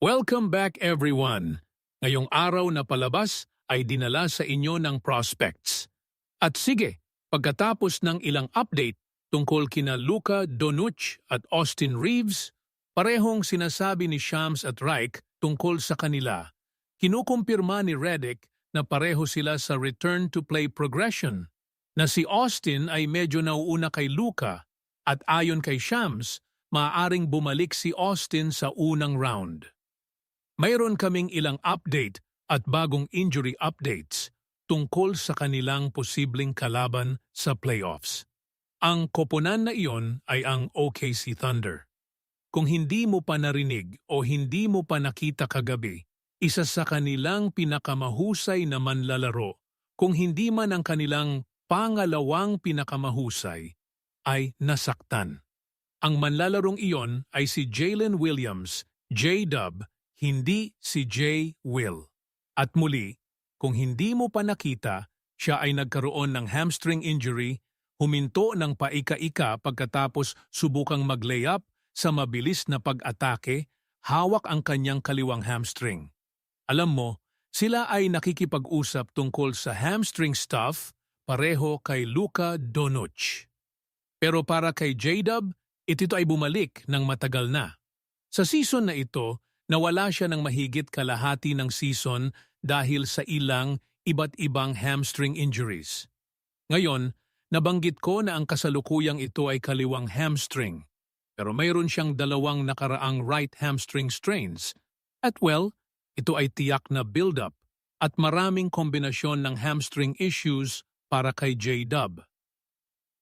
Welcome back everyone! Ngayong araw na palabas ay dinala sa inyo ng prospects. At sige, pagkatapos ng ilang update tungkol kina Luka Doncic at Austin Reeves, parehong sinasabi ni Shams at Reich tungkol sa kanila. Kinukumpirma ni Redick na pareho sila sa return to play progression, na si Austin ay medyo nauuna kay Luka at ayon kay Shams, maaaring bumalik si Austin sa unang round. Mayroon kaming ilang update at bagong injury updates tungkol sa kanilang posibleng kalaban sa playoffs. Ang koponan na iyon ay ang OKC Thunder. Kung hindi mo pa narinig o hindi mo pa nakita kagabi, isa sa kanilang pinakamahusay na manlalaro, kung hindi man ang kanilang pangalawang pinakamahusay, ay nasaktan. Ang manlalarong iyon ay si Jalen Williams, J-Dub, hindi si J. Will. At muli, kung hindi mo pa nakita, siya ay nagkaroon ng hamstring injury, huminto ng paika-ika pagkatapos subukang mag-layup sa mabilis na pag-atake, hawak ang kanyang kaliwang hamstring. Alam mo, sila ay nakikipag-usap tungkol sa hamstring stuff pareho kay Luka Doncic. Pero para kay J-Dub, ito ay bumalik ng matagal na. Sa season na ito, nawala siya ng mahigit kalahati ng season dahil sa ilang iba't ibang hamstring injuries. Ngayon, nabanggit ko na ang kasalukuyang ito ay kaliwang hamstring, pero mayroon siyang dalawang nakaraang right hamstring strains. At well, ito ay tiyak na build-up at maraming kombinasyon ng hamstring issues para kay J-Dub.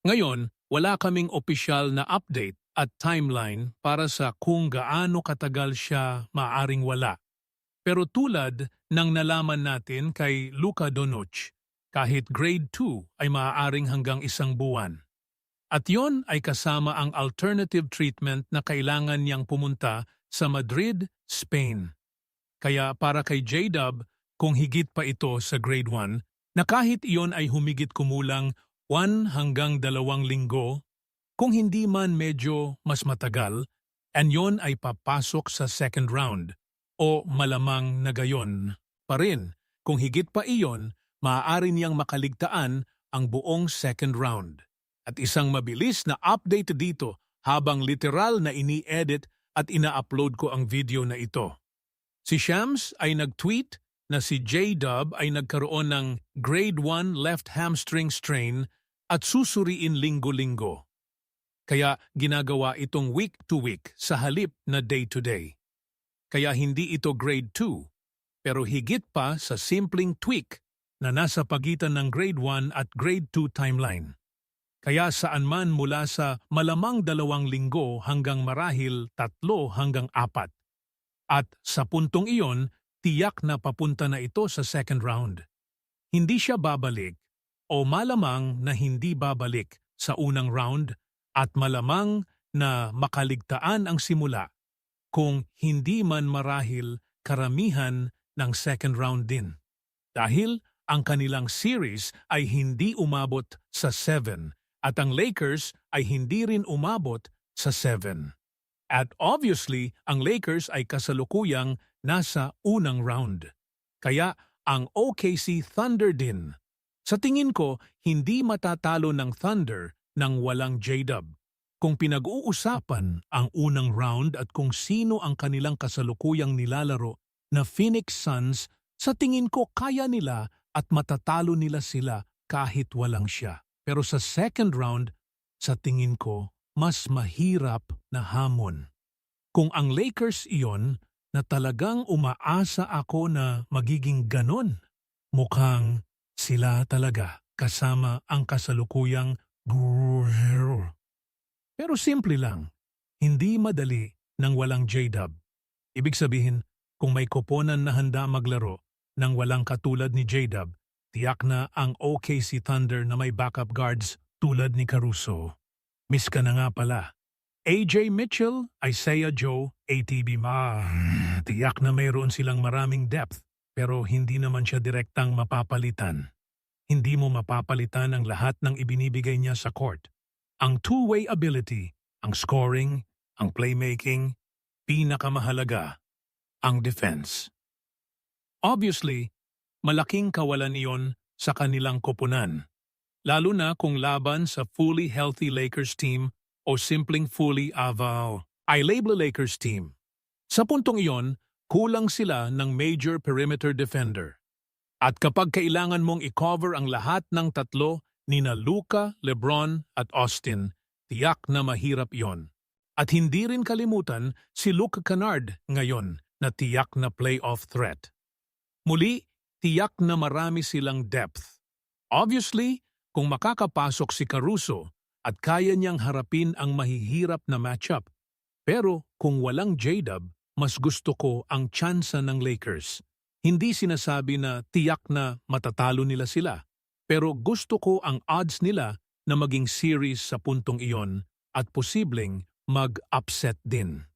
Ngayon, wala kaming opisyal na update at timeline para sa kung gaano katagal siya maaaring wala. Pero tulad ng nalaman natin kay Luka Doncic, kahit grade 2 ay maaaring hanggang 1 buwan. At yon ay kasama ang alternative treatment na kailangan niyang pumunta sa Madrid, Spain. Kaya para kay J-Dub, kung higit pa ito sa grade 1, na kahit iyon ay humigit kumulang 1 hanggang 2 linggo, kung hindi man medyo mas matagal, and yon ay papasok sa second round, o malamang na gayon pa rin. Kung higit pa iyon, maaari niyang makaligtaan ang buong second round. At isang mabilis na update dito habang literal na ini-edit at ina-upload ko ang video na ito. Si Shams ay nag-tweet na si J-Dub ay nagkaroon ng grade 1 left hamstring strain at susuriin linggo-linggo. Kaya ginagawa itong week-to-week sa halip na day-to-day. Kaya hindi ito grade 2, pero higit pa sa simpleng tweak na nasa pagitan ng grade 1 at grade 2 timeline. Kaya saan man mula sa malamang 2 linggo hanggang marahil 3 hanggang 4. At sa puntong iyon, tiyak na papunta na ito sa second round. Hindi siya babalik o malamang na hindi babalik sa unang round at malamang na makaligtaan ang simula kung hindi man marahil karamihan ng second round din. Dahil ang kanilang series ay hindi umabot sa 7 at ang Lakers ay hindi rin umabot sa 7. At obviously, ang Lakers ay kasalukuyang nasa unang round. Kaya ang OKC Thunder din. Sa tingin ko, hindi matatalo ng Thunder nang walang J-Dub. Kung pinag-uusapan ang unang round at kung sino ang kanilang kasalukuyang nilalaro na Phoenix Suns, sa tingin ko kaya nila at matatalo nila sila kahit walang siya. Pero sa second round, sa tingin ko, mas mahirap na hamon. Kung ang Lakers iyon na talagang umaasa ako na magiging ganon, mukhang sila talaga kasama ang kasalukuyang pero simple lang, hindi madali nang walang J-Dub. Ibig sabihin, kung may koponan na handa maglaro nang walang katulad ni J-Dub, tiyak na ang OKC Thunder na may backup guards tulad ni Caruso. Miss ka na nga pala. AJ Mitchell, Isaiah Joe, ATB tiyak na mayroon silang maraming depth pero hindi naman siya direktang mapapalitan. Hindi mo mapapalitan ang lahat ng ibinibigay niya sa court. Ang two-way ability, ang scoring, ang playmaking, pinakamahalaga. ang defense. Obviously, malaking kawalan iyon sa kanilang koponan, lalo na kung laban sa fully healthy Lakers team o simpleng fully label Lakers team. Sa puntong iyon, kulang sila ng major perimeter defender. At kapag kailangan mong i-cover ang lahat ng tatlo nina Luka, LeBron at Austin, tiyak na mahirap iyon. At hindi rin kalimutan si Luke Kennard ngayon na tiyak na playoff threat. Muli, tiyak na marami silang depth. Obviously, kung makakapasok si Caruso at kaya niyang harapin ang mahihirap na matchup. Pero kung walang J-Dub, mas gusto ko ang tsansa ng Lakers. Hindi sinasabi na tiyak na matatalo nila sila, pero gusto ko ang odds nila na maging series sa puntong iyon at posibleng mag-upset din.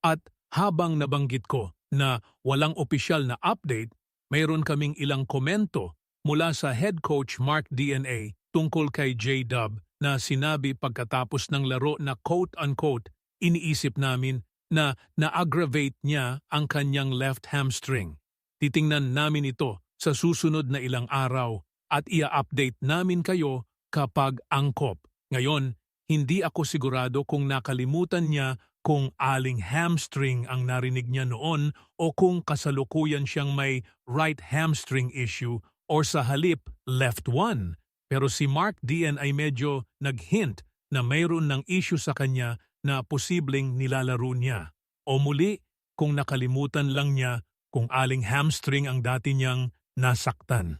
At habang nabanggit ko na walang opisyal na update, mayroon kaming ilang komento mula sa head coach Mark DNA tungkol kay J-Dub na sinabi pagkatapos ng laro na quote-unquote, iniisip namin na na-aggravate niya ang kanyang left hamstring. Titingnan namin ito sa susunod na ilang araw at ia-update namin kayo kapag angkop. Ngayon, hindi ako sigurado kung nakalimutan niya kung aling hamstring ang narinig niya noon o kung kasalukuyan siyang may right hamstring issue or sa halip left one. Pero si Mark Dian ay medyo nag-hint na mayroon ng issue sa kanya na posibleng nilalaro niya. O muli, kung nakalimutan lang niya kung aling hamstring ang dati niyang nasaktan.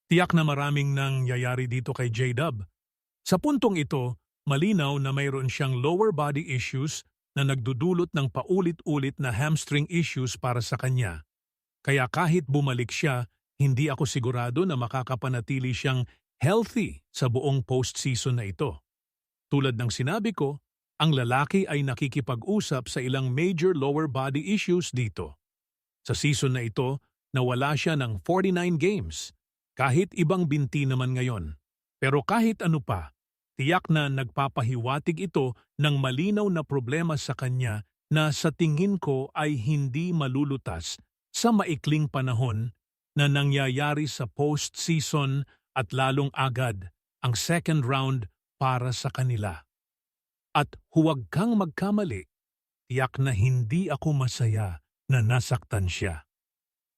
Tiyak na maraming nangyayari dito kay J-Dub. Sa puntong ito, malinaw na mayroon siyang lower body issues na nagdudulot ng paulit-ulit na hamstring issues para sa kanya. Kaya kahit bumalik siya, hindi ako sigurado na makakapanatili siyang healthy sa buong postseason na ito. Tulad ng sinabi ko, ang lalaki ay nakikipag-usap sa ilang major lower body issues dito. Sa season na ito, nawala siya ng 49 games, kahit ibang binti naman ngayon. Pero kahit ano pa, tiyak na nagpapahiwatig ito ng malinaw na problema sa kanya na sa tingin ko ay hindi malulutas sa maikling panahon na nangyayari sa postseason at lalong agad ang second round para sa kanila. At huwag kang magkamali, tiyak na hindi ako masaya na nasaktan siya.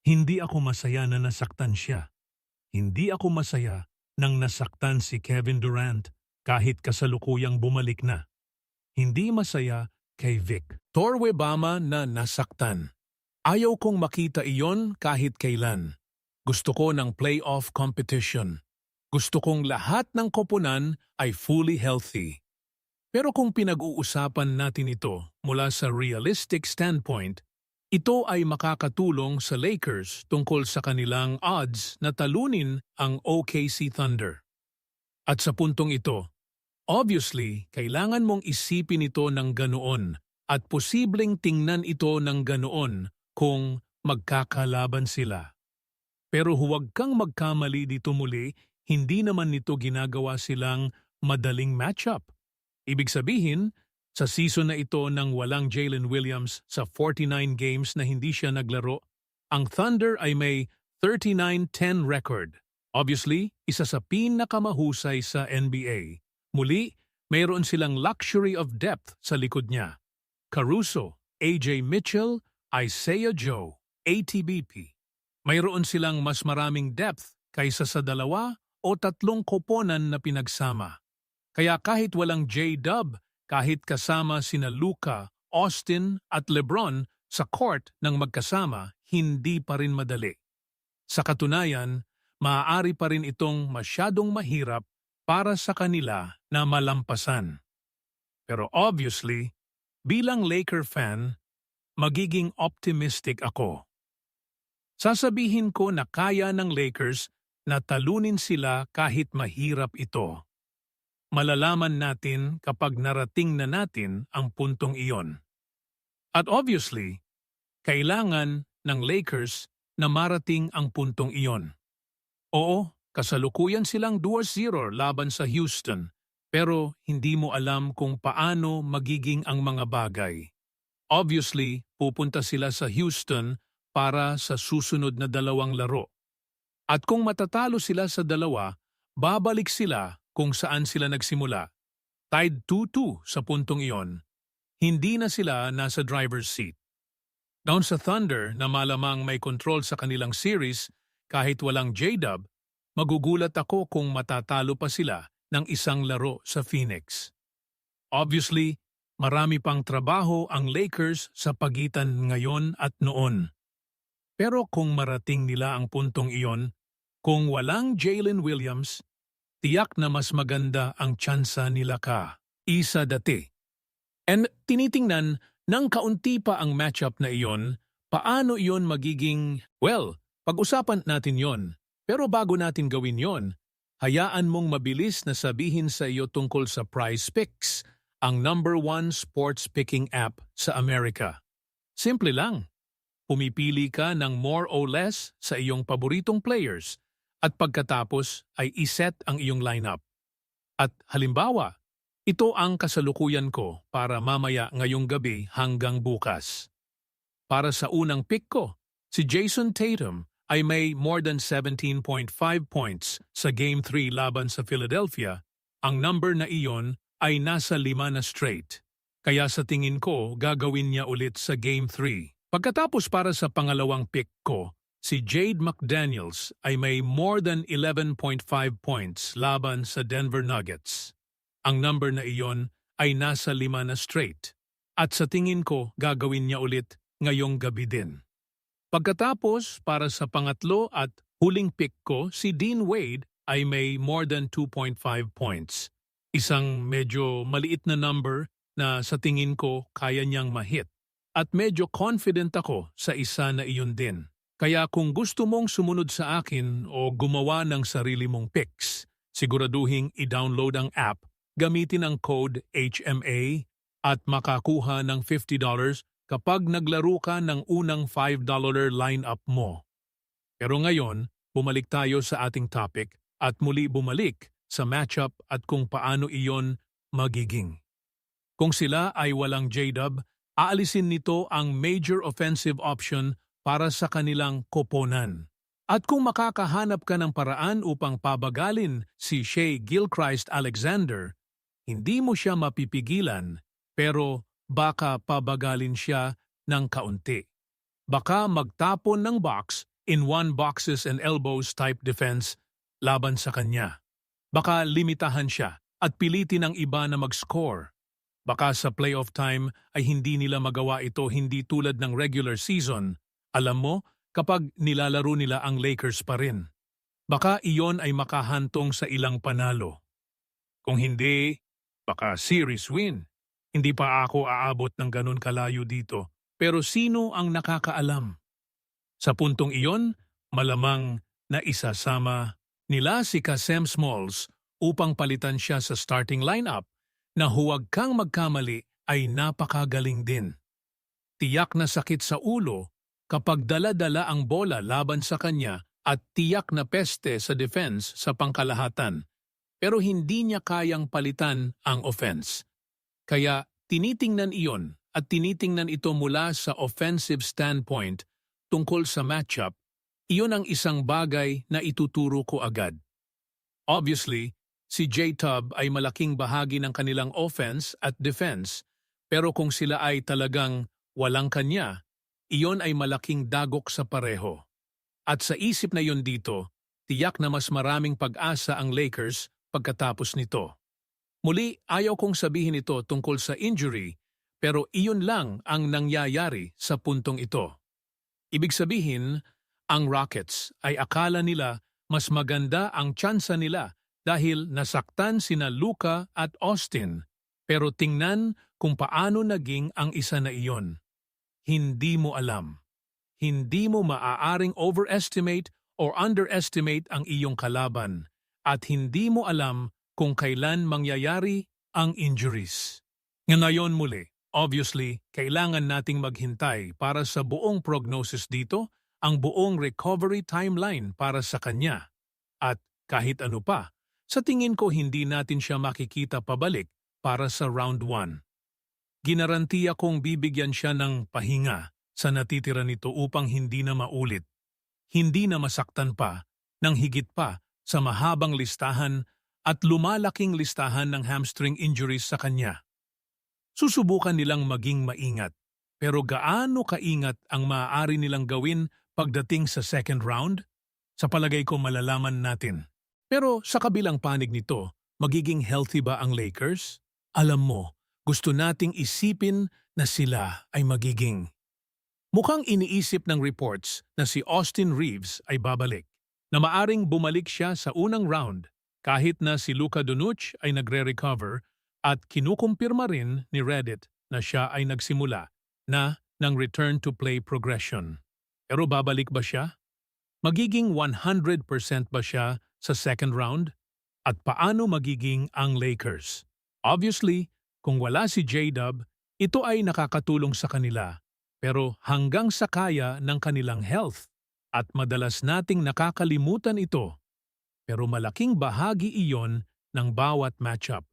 Hindi ako masaya na nasaktan siya. Hindi ako masaya nang nasaktan si Kevin Durant kahit kasalukuyang bumalik na. Hindi masaya kay Victor Wembanyama na nasaktan. Ayaw kong makita iyon kahit kailan. Gusto ko ng playoff competition. Gusto kong lahat ng koponan ay fully healthy. Pero kung pinag-uusapan natin ito mula sa realistic standpoint, ito ay makakatulong sa Lakers tungkol sa kanilang odds na talunin ang OKC Thunder. At sa puntong ito, obviously, kailangan mong isipin ito ng ganoon at posibleng tingnan ito ng ganoon kung magkakalaban sila. Pero huwag kang magkamali dito muli, hindi naman nito ginagawa silang madaling matchup. Ibig sabihin, sa season na ito nang walang Jalen Williams sa 49 games na hindi siya naglaro, ang Thunder ay may 39-10 record. Obviously, isa sa pinakamahusay sa NBA. Muli, mayroon silang luxury of depth sa likod niya. Caruso, AJ Mitchell, Isaiah Joe, ATBP. Mayroon silang mas maraming depth kaysa sa 2 o 3 koponan na pinagsama. Kaya kahit walang J-Dub, kahit kasama sina Luka, Austin at LeBron sa court ng magkasama, hindi pa rin madali. Sa katunayan, maaari pa rin itong masyadong mahirap para sa kanila na malampasan. Pero obviously, bilang Laker fan, magiging optimistic ako. Sasabihin ko na kaya ng Lakers na talunin sila kahit mahirap ito. Malalaman natin kapag narating na natin ang puntong iyon. At obviously, kailangan ng Lakers na marating ang puntong iyon. Oo, kasalukuyan silang 2-0 laban sa Houston, pero hindi mo alam kung paano magiging ang mga bagay. Obviously, pupunta sila sa Houston para sa susunod na dalawang laro. At kung matatalo sila sa dalawa, babalik sila kung saan sila nagsimula. Tied 2-2 sa puntong iyon. Hindi na sila nasa driver's seat. Down sa Thunder na malamang may control sa kanilang series kahit walang J-Dub, magugulat ako kung matatalo pa sila ng isang laro sa Phoenix. Obviously, marami pang trabaho ang Lakers sa pagitan ngayon at noon. Pero kung marating nila ang puntong iyon, kung walang Jalen Williams, tiyak na mas maganda ang tsansa nila ka. Isa dati. And tinitingnan ng kaunti pa ang matchup na iyon, paano iyon magiging, well, pag-usapan natin yon. Pero bago natin gawin yon, hayaan mong mabilis na sabihin sa iyo tungkol sa Prize Picks, ang #1 sports picking app sa Amerika. Simple lang. Pumipili ka ng more or less sa iyong paboritong players at pagkatapos ay iset ang iyong lineup. At halimbawa, ito ang kasalukuyan ko para mamaya ngayong gabi hanggang bukas. Para sa unang pick ko, si Jason Tatum ay may more than 17.5 points sa Game 3 laban sa Philadelphia. Ang number na iyon ay nasa 5 na straight. Kaya sa tingin ko gagawin niya ulit sa Game 3. Pagkatapos para sa pangalawang pick ko, si Jade McDaniels ay may more than 11.5 points laban sa Denver Nuggets. Ang number na iyon ay nasa 5 na straight. At sa tingin ko gagawin niya ulit ngayong gabi din. Pagkatapos para sa pangatlo at huling pick ko, si Dean Wade ay may more than 2.5 points. Isang medyo maliit na number na sa tingin ko kaya niyang ma-hit. At medyo confident ako sa isa na iyon din. Kaya kung gusto mong sumunod sa akin o gumawa ng sarili mong picks, siguraduhin i-download ang app, gamitin ang code HMA at makakuha ng $50 kapag naglaro ka ng unang $5 lineup mo. Pero ngayon, bumalik tayo sa ating topic at muli bumalik sa matchup at kung paano iyon magiging. Kung sila ay walang J-Dub, aalisin nito ang major offensive option para sa kanilang koponan. At kung makakahanap ka ng paraan upang pabagalin si Shai Gilgeous-Alexander, hindi mo siya mapipigilan pero baka pabagalin siya ng kaunti. Baka magtapon ng box in one boxes and elbows type defense laban sa kanya. Baka limitahan siya at pilitin ng iba na mag-score. Baka sa playoff time ay hindi nila magawa ito hindi tulad ng regular season. Alam mo, kapag nilalaro nila ang Lakers pa rin. Baka iyon ay makahantong sa ilang panalo. Kung hindi, baka series win. Hindi pa ako aabot ng ganun kalayo dito. Pero sino ang nakakaalam? Sa puntong iyon, malamang na isasama nila si Kasem Smalls upang palitan siya sa starting lineup na huwag kang magkamali ay napakagaling din. Tiyak na sakit sa ulo kapag dala-dala ang bola laban sa kanya at tiyak na peste sa defense sa pangkalahatan. Pero hindi niya kayang palitan ang offense. Kaya tinitingnan iyon at tinitingnan ito mula sa offensive standpoint tungkol sa matchup, iyon ang isang bagay na ituturo ko agad. Obviously, si J-Tub ay malaking bahagi ng kanilang offense at defense, pero kung sila ay talagang walang kanya, iyon ay malaking dagok sa pareho. At sa isip na iyon dito, tiyak na mas maraming pag-asa ang Lakers pagkatapos nito. Muli, ayaw kong sabihin ito tungkol sa injury, pero iyon lang ang nangyayari sa puntong ito. Ibig sabihin, ang Rockets ay akala nila mas maganda ang tsansa nila dahil nasaktan sina Luka at Austin, pero tingnan kung paano naging ang isa na iyon. Hindi mo alam. Hindi mo maaaring overestimate or underestimate ang iyong kalaban at hindi mo alam kung kailan mangyayari ang injuries. Ngayon muli, obviously, kailangan nating maghintay para sa buong prognosis dito, ang buong recovery timeline para sa kanya. At kahit ano pa, sa tingin ko hindi natin siya makikita pabalik para sa round 1. Ginarantiya kong bibigyan siya ng pahinga sa natitira nito upang hindi na maulit, hindi na masaktan pa, ng higit pa sa mahabang listahan at lumalaking listahan ng hamstring injuries sa kanya. Susubukan nilang maging maingat, pero gaano kaingat ang maaari nilang gawin pagdating sa second round? Sa palagay ko malalaman natin. Pero sa kabilang panig nito, magiging healthy ba ang Lakers? Alam mo, gusto nating isipin na sila ay magiging. Mukhang iniisip ng reports na si Austin Reeves ay babalik, na maaring bumalik siya sa unang round kahit na si Luka Doncic ay nagre-recover at kinukumpirma rin ni Reddit na siya ay nagsimula na ng return to play progression. Pero babalik ba siya? Magiging 100% ba siya sa second round? At paano magiging ang Lakers? Obviously, kung wala si J-Dub, ito ay nakakatulong sa kanila. Pero hanggang sa kaya ng kanilang health at madalas nating nakakalimutan ito. Pero malaking bahagi iyon ng bawat matchup.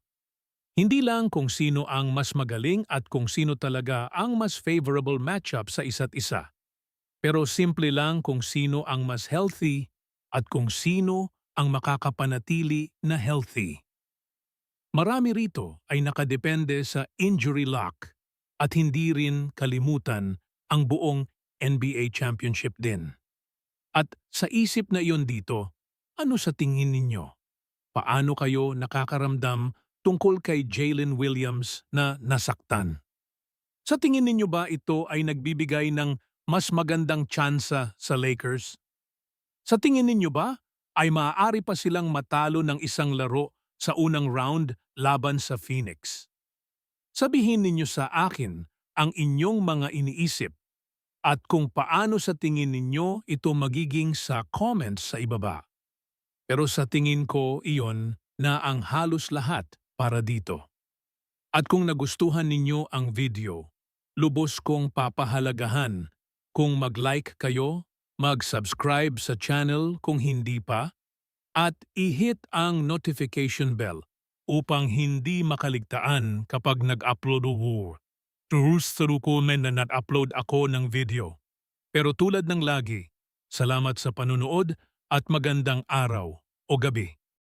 Hindi lang kung sino ang mas magaling at kung sino talaga ang mas favorable matchup sa isa't isa. Pero simple lang kung sino ang mas healthy at kung sino ang makakapanatili na healthy. Marami rito ay nakadepende sa injury luck at hindi rin kalimutan ang buong NBA championship din. At sa isip na iyon dito, ano sa tingin ninyo? Paano kayo nakakaramdam tungkol kay Jalen Williams na nasaktan? Sa tingin ninyo ba ito ay nagbibigay ng mas magandang tsansa sa Lakers? Sa tingin ninyo ba ay maaari pa silang matalo ng isang laro sa unang round laban sa Phoenix? Sabihin ninyo sa akin ang inyong mga iniisip at kung paano sa tingin ninyo ito magiging sa comments sa ibaba. Pero sa tingin ko iyon na ang halos lahat para dito. At kung nagustuhan ninyo ang video, lubos kong papahalagahan kung mag-like kayo, mag-subscribe sa channel kung hindi pa, at i-hit ang notification bell upang hindi makaligtaan kapag nag-upload ako. Turusto ko na nag-upload ako ng video. Pero tulad ng lagi, salamat sa panunood at magandang araw o gabi.